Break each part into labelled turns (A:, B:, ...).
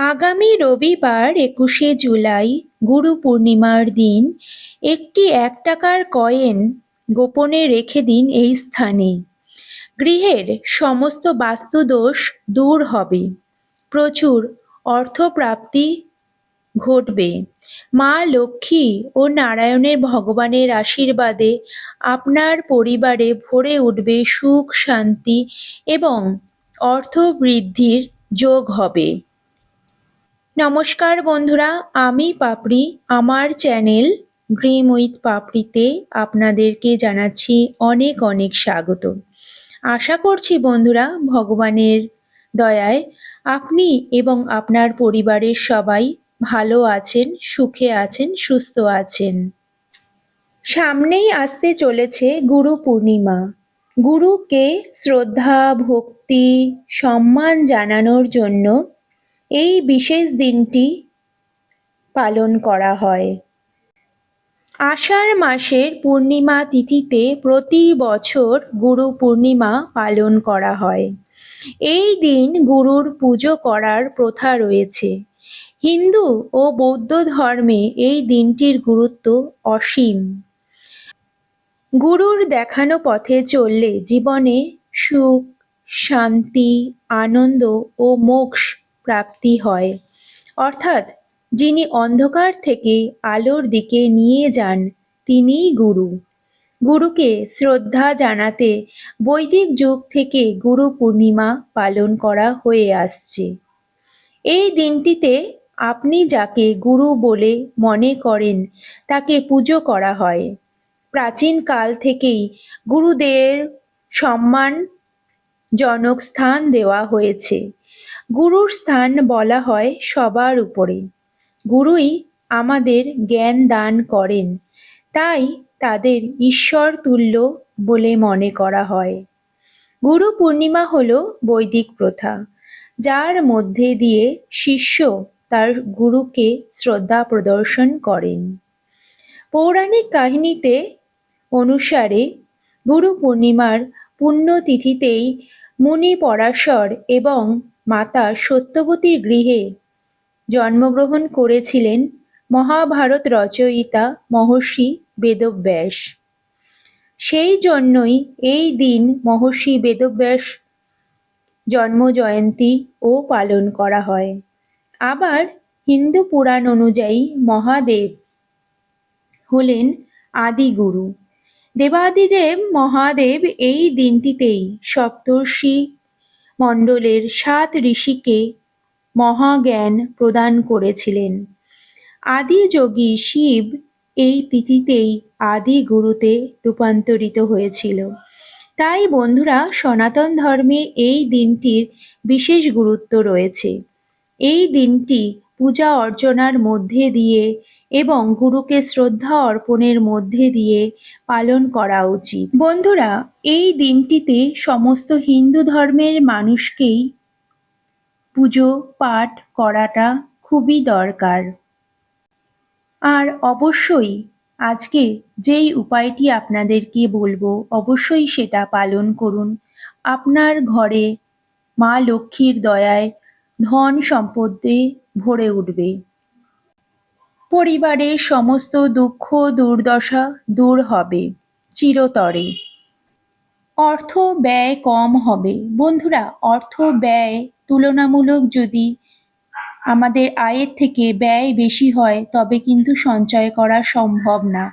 A: আগামী রবিবার ২১শে জুলাই গুরু পূর্ণিমার দিন একটি ১ টাকার কয়েন গোপনে রেখে দিন এই স্থানে। গৃহের সমস্ত বাস্তুদোষ দূর হবে, প্রচুর অর্থপ্রাপ্তি ঘটবে। মা লক্ষ্মী ও নারায়ণের ভগবানের আশীর্বাদে আপনার পরিবারে ভরে উঠবে সুখ, শান্তি এবং অর্থ বৃদ্ধির যোগ হবে। নমস্কার বন্ধুরা, আমি পাপড়ি। আমার চ্যানেল ড্রিম উইথ পাপড়িতে আপনাদেরকে জানাচ্ছি অনেক অনেক স্বাগত। আশা করছি বন্ধুরা, ভগবানের দয়ায় আপনি এবং আপনার পরিবারের সবাই ভালো আছেন, সুখে আছেন, সুস্থ আছেন। সামনেই আসতে চলেছে গুরু পূর্ণিমা। গুরুকে শ্রদ্ধা, ভক্তি, সম্মান জানানোর জন্য এই বিশেষ দিনটি পালন করা হয়। আষাঢ় মাসের পূর্ণিমা তিথিতে প্রতি বছর গুরু পূর্ণিমা পালন করা হয়। এই দিন গুরুর পুজো করার প্রথা রয়েছে। হিন্দু ও বৌদ্ধ ধর্মে এই দিনটির গুরুত্ব অসীম। গুরুর দেখানো পথে চললে জীবনে সুখ, শান্তি, আনন্দ ও মোক্ষ প্রাপ্তি হয়। অর্থাৎ যিনি অন্ধকার থেকে আলোর দিকে নিয়ে যান, তিনিই গুরু। গুরুকে শ্রদ্ধা জানাতে বৈদিক যুগ থেকে গুরু পূর্ণিমা পালন করা হয়ে আসছে। এই দিনটিতে আপনি যাকে গুরু বলে মনে করেন তাকে পুজো করা হয়। প্রাচীন কাল থেকেই গুরুদের সম্মানজনক স্থান দেওয়া হয়েছে। গুরুর স্থান বলা হয় সবার উপরে। গুরুই আমাদের জ্ঞান দান করেন, তাই তাদের ঈশ্বর তুল্য বলে মনে করা হয়। গুরু পূর্ণিমা হল বৈদিক প্রথা, যার মধ্যে দিয়ে শিষ্য তার গুরুকে শ্রদ্ধা প্রদর্শন করেন। পৌরাণিক কাহিনীতে অনুসারে গুরু পূর্ণিমার পুণ্যতিথিতেই মুনি পরাশর এবং মাতা সত্যবতীর গৃহে জন্মগ্রহণ করেছিলেন মহাভারত রচয়িতা মহর্ষি বেদব্যাস। সেই জন্যই এই দিন মহর্ষি বেদব্যাস জন্মজয়ন্তী ও পালন করা হয়। আবার হিন্দু পুরাণ অনুযায়ী মহাদেব হলেন আদিগুরু। দেবাদিদেব মহাদেব এই দিনটিতেই সপ্তর্ষি মণ্ডলের ৭ ঋষিকে মহাজ্ঞান প্রদান করেছিলেন। আদিযোগী শিব এই তিথিতেই আদি গুরুতে রূপান্তরিত হয়েছিল। তাই বন্ধুরা, সনাতন ধর্মে এই দিনটির বিশেষ গুরুত্ব রয়েছে। এই দিনটি পূজা অর্চনার মধ্যে দিয়ে এবং গুরুকে শ্রদ্ধা অর্পণের মধ্যে দিয়ে পালন করা উচিত। বন্ধুরা, এই দিনটিতে সমস্ত হিন্দু ধর্মের মানুষকেই পুজো পাঠ করাটা খুবই দরকার। আর অবশ্যই আজকে যেই উপায়টি আপনাদেরকে বলবো, অবশ্যই সেটা পালন করুন। আপনার ঘরে মা লক্ষ্মীর দয়ায় ধন সম্পদে ভরে উঠবে। পরিবারের সমস্ত দুঃখ দুর্দশা দূর হবে চিরতরে। অর্থ ব্যয় কম হবে। বন্ধুরা, অর্থ ব্যয় তুলনামূলক যদি আমাদের আয়ের থেকে ব্যয় বেশি হয়, তবে কিন্তু সঞ্চয় করা সম্ভব না।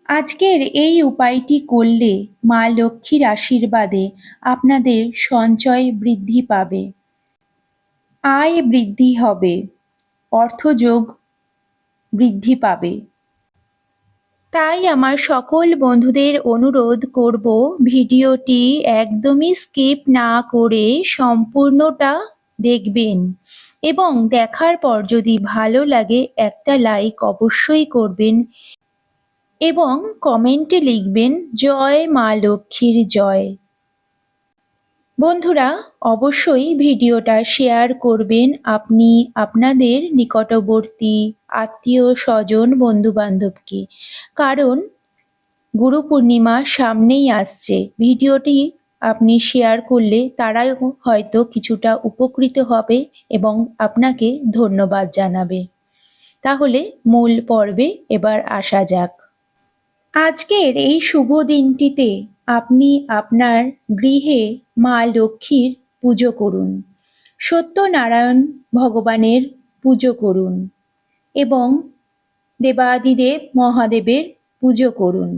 A: আজকের এই উপায়টি করলে মা লক্ষ্মীর আশীর্বাদে আপনাদের সঞ্চয় বৃদ্ধি পাবে, আয় বৃদ্ধি হবে, অর্থযোগ বৃদ্ধি পাবে। তাই আমার সকল বন্ধুদের অনুরোধ করব, ভিডিওটি একদমই স্কিপ না করে সম্পূর্ণটা দেখবেন এবং দেখার পর যদি ভালো লাগে একটা লাইক অবশ্যই করবেন এবং কমেন্টে লিখবেন জয় মা লক্ষ্মীর জয়। বন্ধুরা, অবশ্যই ভিডিওটা শেয়ার করবেন আপনি আপনাদের নিকটবর্তী আত্মীয় স্বজন বন্ধু বান্ধবকে, কারণ গুরু পূর্ণিমা সামনেই আসছে। ভিডিওটি আপনি শেয়ার করলে তারাও হয়তো কিছুটা উপকৃত হবে এবং আপনাকে ধন্যবাদ জানাবে। তাহলে মূল পর্বে এবার আসা যাক। আজকের এই শুভ দিনটিতে আপনি আপনার গৃহে মা লক্ষ্মীর পুজো করুন, সত্যনারায়ণ ভগবানের পুজো করুন এবং দেবাদিদেব মহাদেবের পুজো করুন।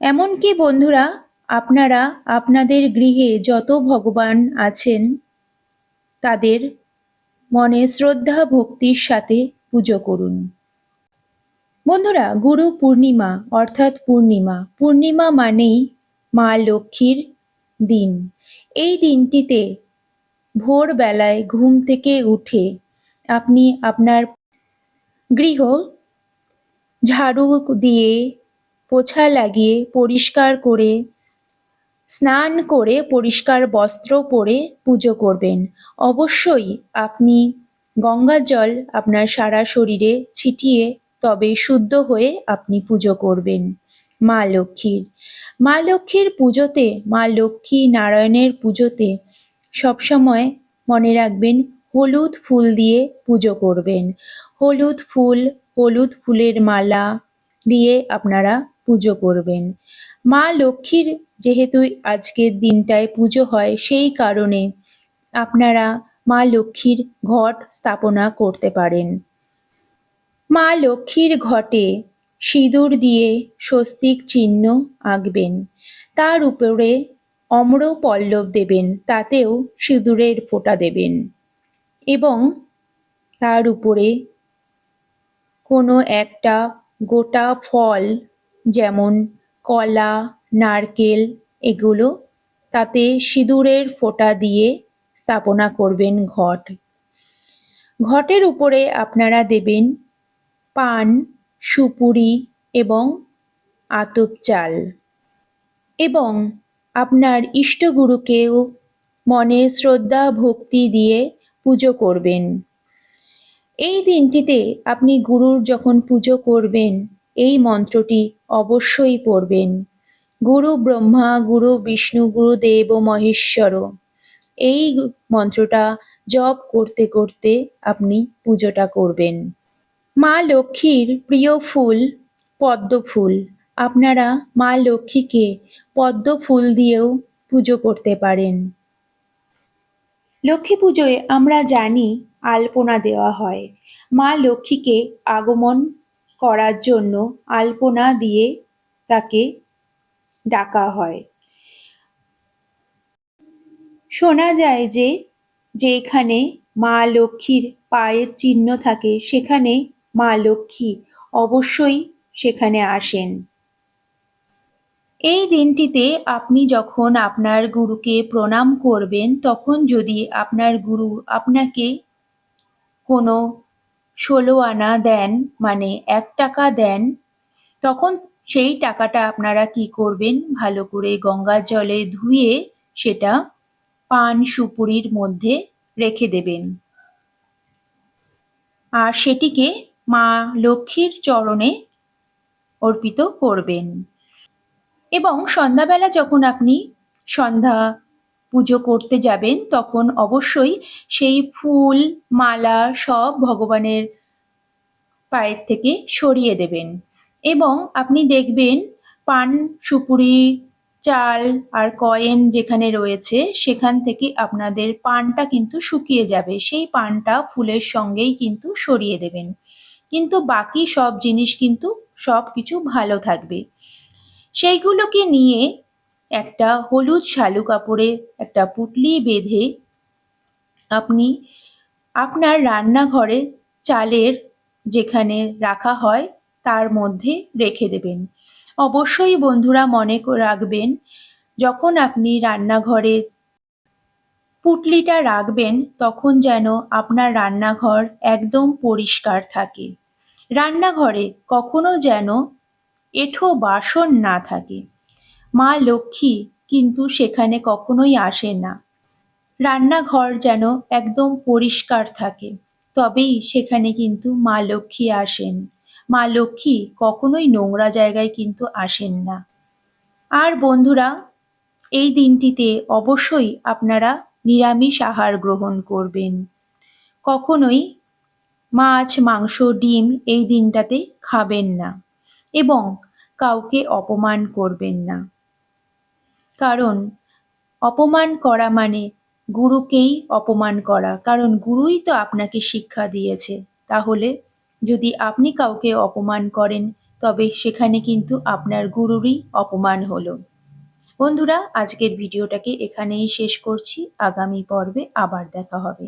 A: এমনকি বন্ধুরা, আপনারা আপনাদের গৃহে যত ভগবান আছেন তাদের মনে শ্রদ্ধা ভক্তির সাথে পুজো করুন। বন্ধুরা, গুরু পূর্ণিমা অর্থাৎ পূর্ণিমা মানেই মা লক্ষ্মীর দিন। এই দিনটিতে ভোরবেলায় ঘুম থেকে উঠে আপনি আপনার গৃহ ঝাড়ু দিয়ে, পোছা লাগিয়ে, পরিষ্কার করে, স্নান করে, পরিষ্কার বস্ত্র পরে পুজো করবেন। অবশ্যই আপনি গঙ্গার জল আপনার সারা শরীরে ছিটিয়ে তবে শুদ্ধ হয়ে আপনি পুজো করবেন মা লক্ষ্মীর। মা লক্ষ্মীর পুজোতে, মা লক্ষ্মী নারায়ণের পুজোতে সবসময় মনে রাখবেন হলুদ ফুল দিয়ে পুজো করবেন। হলুদ ফুলের মালা দিয়ে আপনারা পুজো করবেন। মা লক্ষ্মীর যেহেতু আজকের দিনটায় পুজো হয়, সেই কারণে আপনারা মা লক্ষ্মীর ঘট স্থাপনা করতে পারেন। মা লক্ষ্মীর ঘটে সিঁদুর দিয়ে স্বস্তিক চিহ্ন আঁকবেন, তার উপরে অম্র পল্লব দেবেন, তাতেও সিঁদুরের ফোঁটা দেবেন এবং তার উপরে কোনো একটা গোটা ফল যেমন কলা, নারকেল এগুলো, তাতে সিঁদুরের ফোঁটা দিয়ে স্থাপনা করবেন ঘট। ঘটের উপরে আপনারা দেবেন পান, সুপুরি এবং আতপ চাল এবং আপনার ইষ্টগুরুকেও মনে শ্রদ্ধা ভক্তি দিয়ে পুজো করবেন। এই দিনটিতে আপনি গুরুর যখন পুজো করবেন, এই মন্ত্রটি অবশ্যই পড়বেন। গুরু ব্রহ্মা, গুরু বিষ্ণু, গুরু দেব মহেশ্বর। এই মন্ত্রটা জপ করতে করতে আপনি পুজোটা করবেন। মা লক্ষ্মীর প্রিয় ফুল পদ্ম ফুল। আপনারা মা লক্ষ্মীকে পদ্ম ফুল দিয়েও পুজো করতে পারেন। লক্ষ্মী পুজোয় আমরা জানি আলপনা দেওয়া হয়। মা লক্ষ্মীকে আগমন করার জন্য আলপনা দিয়ে তাকে ডাকা হয়। শোনা যায় যে যেখানে মা লক্ষ্মীর পায়ের চিহ্ন থাকে সেখানে মা লক্ষ্মী অবশ্যই সেখানে আসেন। এই দিনটিতে আপনি যখন আপনার গুরুকে প্রণাম করবেন, তখন যদি আপনার গুরু আপনাকে কোনো ১৬ আনা দেন, মানে ১ টাকা দেন, তখন সেই টাকাটা আপনারা কি করবেন, ভালো করে গঙ্গার জলে ধুয়ে সেটা পান সুপুরির মধ্যে রেখে দেবেন আর সেটিকে মা লক্ষ্মীর চরণে অর্পিত করবেন। এবং সন্ধ্যাবেলা যখন আপনি সন্ধ্যা পুজো করতে যাবেন, তখন অবশ্যই সেই ফুল মালা সব ভগবানের পায়ের থেকে সরিয়ে দেবেন এবং আপনি দেখবেন পান সুপুরি চাল আর কয়েন যেখানে রয়েছে সেখান থেকে আপনাদের পানটা কিন্তু শুকিয়ে যাবে, সেই পানটা ফুলের সঙ্গেই কিন্তু সরিয়ে দেবেন, কিন্তু বাকি সব জিনিস কিন্তু সব কিছু ভালো থাকবে। সেইগুলোকে নিয়ে একটা হলুদ শালু কাপড়ে একটা পুঁটলি বেঁধে আপনি আপনার রান্নাঘরে চালের যেখানে রাখা হয় তার মধ্যে রেখে দেবেন। অবশ্যই বন্ধুরা মনে রাখবেন, যখন আপনি রান্নাঘরে পুঁটলিটা রাখবেন তখন যেন আপনার রান্নাঘর একদম পরিষ্কার থাকে। রান্নাঘরে কখনো যেন এঁঠো বাসন না থাকে। মা লক্ষ্মী কিন্তু সেখানে কখনোই আসে না। রান্নাঘর যেন একদম পরিষ্কার থাকে, তবেই সেখানে কিন্তু মা লক্ষ্মী আসেন। মা লক্ষ্মী কখনোই নোংরা জায়গায় কিন্তু আসেন না। আর বন্ধুরা, এই দিনটিতে অবশ্যই আপনারা নিরামিষ আহার গ্রহণ করবেন। কখনোই মাছ, মাংস, ডিম এই দিনটাতে খাবেন না এবং কাউকে অপমান করবেন না। কারণ অপমান করা মানে গুরুকেই অপমান করা, কারণ গুরুই তো আপনাকে শিক্ষা দিয়েছে। তাহলে যদি আপনি কাউকে অপমান করেন তবে সেখানে কিন্তু আপনার গুরুরই অপমান হলো। বন্ধুরা, আজকের ভিডিওটাকে এখানেই শেষ করছি। আগামী পর্বে আবার দেখা হবে।